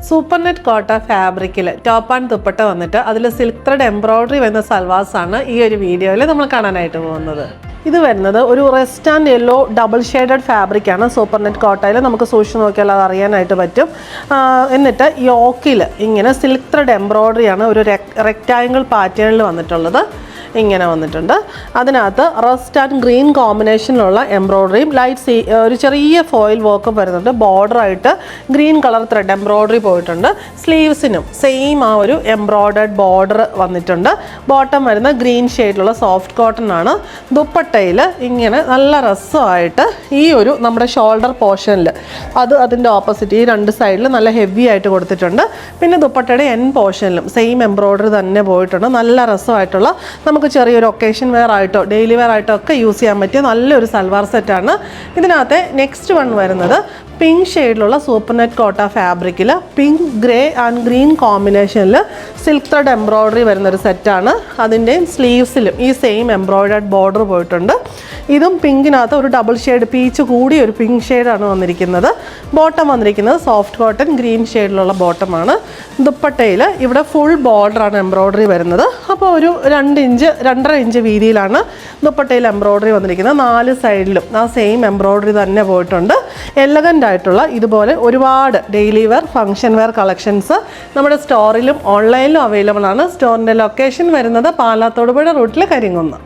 Super net Kota ഫാബ്രിക്കിൽ top and dupatta വന്നിട്ട് അതിൽ സിൽക്ക് ത്രെഡ് എംബ്രോയിഡറി വരുന്ന സൽവാസാണ് ഈ ഒരു വീഡിയോയിൽ നമ്മൾ കാണാനായിട്ട് പോകുന്നത്. ഇത് വരുന്നത് ഒരു rust and yellow double shaded ഫാബ്രിക്കാണ്. സൂപ്പർ നെറ്റ് കോട്ടയിൽ നമുക്ക് സൂക്ഷിച്ച് നോക്കിയാൽ അത് അറിയാനായിട്ട് പറ്റും. എന്നിട്ട് യോക്കിൽ ഇങ്ങനെ സിൽക്ക് ത്രെഡ് എംബ്രോയിഡറിയാണ് ഒരു റെക്റ്റാങ്കിൾ പാറ്റേണിൽ വന്നിട്ടുള്ളത്. ഇങ്ങനെ വന്നിട്ടുണ്ട്. അതിനകത്ത് റസ്റ്റ് ആൻഡ് ഗ്രീൻ കോമ്പിനേഷനിലുള്ള എംബ്രോയിഡറിയും ഒരു ചെറിയ ഫോയിൽ വർക്കും വരുന്നുണ്ട്. ബോർഡറായിട്ട് ഗ്രീൻ കളർ ത്രെഡ് എംബ്രോയിഡറി പോയിട്ടുണ്ട്. സ്ലീവ്സിനും സെയിം ആ ഒരു എംബ്രോയിഡേഡ് ബോർഡർ വന്നിട്ടുണ്ട്. ബോട്ടം വരുന്ന ഗ്രീൻ ഷെയ്ഡിലുള്ള സോഫ്റ്റ് കോട്ടൺ ആണ്. ദുപ്പട്ടയിൽ ഇങ്ങനെ നല്ല രസമായിട്ട് ഈ ഒരു നമ്മുടെ ഷോൾഡർ പോർഷനിൽ അതിൻ്റെ ഓപ്പോസിറ്റ് ഈ രണ്ട് സൈഡിൽ നല്ല ഹെവി ആയിട്ട് കൊടുത്തിട്ടുണ്ട്. പിന്നെ ദുപ്പട്ടയുടെ എൻ പോർഷനിലും സെയിം എംബ്രോയിഡറി തന്നെ പോയിട്ടുണ്ട്. നല്ല രസമായിട്ടുള്ള നമുക്ക് ചെറിയൊരു ഒക്കേഷൻ വെയർ ആയിട്ടോ ഡെയിലി വെയർ ആയിട്ടോ ഒക്കെ യൂസ് ചെയ്യാൻ പറ്റിയ നല്ലൊരു സൽവാർ സെറ്റാണ്. ഇതിനകത്ത് നെക്സ്റ്റ് വൺ വരുന്നത് പിങ്ക് ഷെയ്ഡിലുള്ള സൂപ്പർ നെറ്റ് കോട്ട ഫാബ്രിക്കിൽ പിങ്ക് ഗ്രേ ആൻഡ് ഗ്രീൻ കോമ്പിനേഷനിൽ സിൽക്ക് ത്രെഡ് എംബ്രോയിഡറി വരുന്നൊരു സെറ്റാണ്. അതിൻ്റെയും സ്ലീവ്സിലും ഈ സെയിം എംബ്രോയിഡേഡ് ബോർഡർ പോയിട്ടുണ്ട്. ഇതും പിങ്കിനകത്ത് ഒരു ഡബിൾ ഷെയ്ഡ് പീച്ച് കൂടി ഒരു പിങ്ക് ഷെയ്ഡാണ് വന്നിരിക്കുന്നത്. ബോട്ടം വന്നിരിക്കുന്നത് സോഫ്റ്റ് കോട്ടൺ ഗ്രീൻ ഷെയ്ഡിലുള്ള ബോട്ടമാണ്. ദുപ്പട്ടയിൽ ഇവിടെ ഫുൾ ബോർഡറാണ് എംബ്രോയിഡറി വരുന്നത്. അപ്പോൾ ഒരു 2.5 ഇഞ്ച് വീതിയിലാണ് ദുപ്പട്ടയിൽ എംബ്രോയിഡറി വന്നിരിക്കുന്നത്. 4 സൈഡിലും ആ സെയിം എംബ്രോയിഡറി തന്നെ പോയിട്ടുണ്ട്. എലഗൻ്റ് ആയിട്ടുള്ള ഇതുപോലെ ഒരുപാട് daily wear function wear collections നമ്മുടെ സ്റ്റോറിലും ഓൺലൈനിലും അവൈലബിൾ ആണ്. സ്റ്റോറിൻ്റെ ലൊക്കേഷൻ വരുന്നത് പാലാ തൊടുപുഴ റൂട്ടിൽ കരിങ്കുന്ന്.